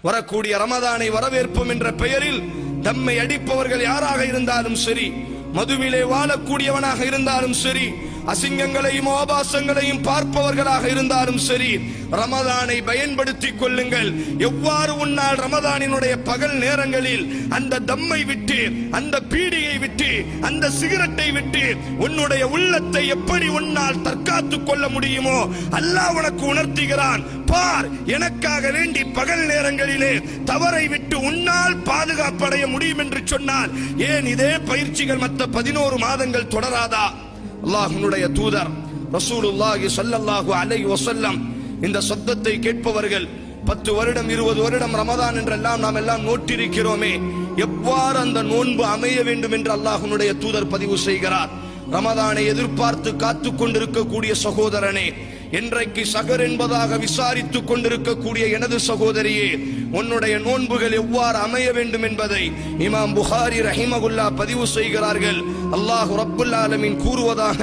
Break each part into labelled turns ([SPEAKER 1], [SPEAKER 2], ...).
[SPEAKER 1] வரக்கூடிய ரமதானை வரவேற்போம் என்ற பெயரில் தம்மை அடிப்பவர்கள் யாராக இருந்தாலும் சரி, மதுவிலே வாழக்கூடியவனாக இருந்தாலும் சரி, அசிங்கங்களையும் ஆபாசங்களையும் பார்ப்பவர்களாக இருந்தாலும் சரி, ரமதானை பயன்படுத்திக் கொள்ளுங்கள். எவ்வாறு உன்னால் ரமதானினுடைய பகல் நேரங்களில் அந்த தம்மை விட்டு, அந்த பீடியை விட்டு, அந்த சிகரெட்டை விட்டு உன்னுடைய உள்ளத்தை எப்படி உன்னால் தற்காத்துக் கொள்ள முடியுமோ அல்லாஹ் உனக்கு உணர்த்துகிறான். பார், எனக்காக வேண்டி பகல் நேரங்களிலே தவறை விட்டு உன்னால் பாதுகாப்படைய முடியும் என்று சொன்னால் ஏன் இதே பயிற்சிகள் மற்ற 11 மாதங்கள் தொடராதா? அல்லாஹ்வுடைய தூதர் ரசூலுல்லாஹி ஸல்லல்லாஹு அலைஹி வஸல்லம் இந்த சத்தத்தை கேட்பவர்கள் 10 வருடம் 20 வருடம் ரமதான் என்றெல்லாம் நாம் எல்லாம் நோட்டிருக்கிறோமே, எவ்வாறு அந்த நோன்பு அமைய வேண்டும் என்று அல்லாஹ்வுடைய தூதர் பதிவு செய்கிறார். ரமதானை எதிர்பார்த்து காத்துக் கொண்டிருக்கக்கூடிய சகோதரனே, என்றைக்கு சகர் என்பதாக விசாரித்துக் கொண்டிருக்கக்கூடிய எனது சகோதரியே, உன்னுடைய நோன்புகள் எவ்வாறு அமைய வேண்டும் என்பதை இமாம் புகாரி ரஹிமகுல்லாஹ் பதிவு செய்கிறார்கள். அல்லாஹ் ரப்புல் ஆலமீன் கூறுவதாக,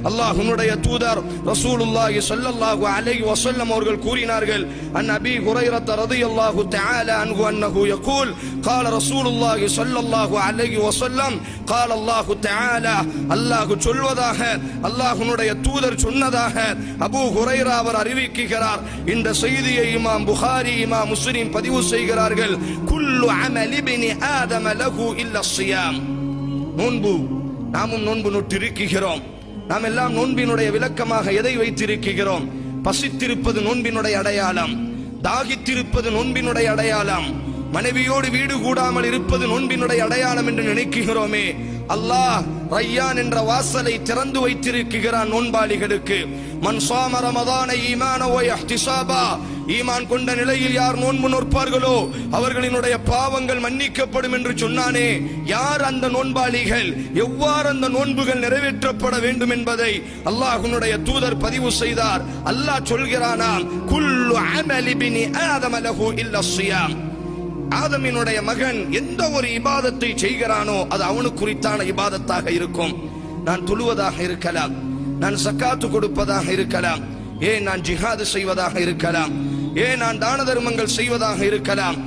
[SPEAKER 1] அல்லாஹ்வுடைய தூதர் ரசூலுல்லாஹி ஸல்லல்லாஹு அலைஹி வஸல்லம் அவர்கள் கூறினார்கள். அன் அபீ ஹுரைரா ரலியல்லாஹு தஆலா அன்ஹு அன்னஹு யகூல் قال رسول الله صلى الله عليه وسلم قال الله تعالى அல்லாஹ் சொல்வதாக, அல்லாஹ்வுடைய தூதர் சொன்னதாக அபூ ஹுரைரா அவர் அறிவிக்கிறார். இந்த செய்தியை இமாம் புகாரி இமாம் முஸ்லிம் பதிவு செய்கிறார்கள். குல்லு அமல் இப்னி ஆதம லஹு இல்லா ஸியாம். நோன்பு, நாமும் நோன்பு நோட்டிருக்கிறோம். நாம் எல்லாம் நோன்பினுடைய விளக்கமாக எதை வைத்திருக்கிறோம்? பசித்திருப்பது நோன்பினுடைய அடையாளம், தாகித்திருப்பது நோன்பினுடைய அடையாளம், மனைவியோடு வீடு கூடாமல் இருப்பது நோன்பினுடைய அடையாளம் என்று நினைக்கிறோமே. அல்லாஹ் ரய்யான் என்ற வாசலை திறந்து வைத்திருக்கிறான் நோன்பாளிகளுக்கு. மன் ஸாம ரமதான ஈமான வ இஹ்திஸாபா, ஈமான் கொண்ட நிலையில் யார் நோன்பு நோற்பார்களோ அவர்களினுடைய பாவங்கள் மன்னிக்கப்படும் என்று சொன்னானே. யார் அந்த நோன்பாளிகள்? எவ்வாறு அந்த நோன்புகள் நிறைவேற்றப்பட வேண்டும் என்பதை அல்லாஹ்வுடைய தூதர் பதிவு செய்தார். அல்லாஹ் சொல்கிறானாம், குல்லு அமல் இப்னி ஆதம லஹு இல்லா ஸியாம். ஆதமினுடைய மகன் எந்த ஒரு இபாதத்தை செய்கிறானோ அது அவனுக்கு குறித்தான இபாதத்தாக இருக்கும். நான் தொழுவதாக இருக்கலாம், நான் சக்காத்து கொடுப்பதாக இருக்கலாம், ஏன் நான் ஜிஹாது செய்வதாக இருக்கலாம், ஏன் நான் தான தர்மங்கள் செய்வதாக இருக்கலாம்,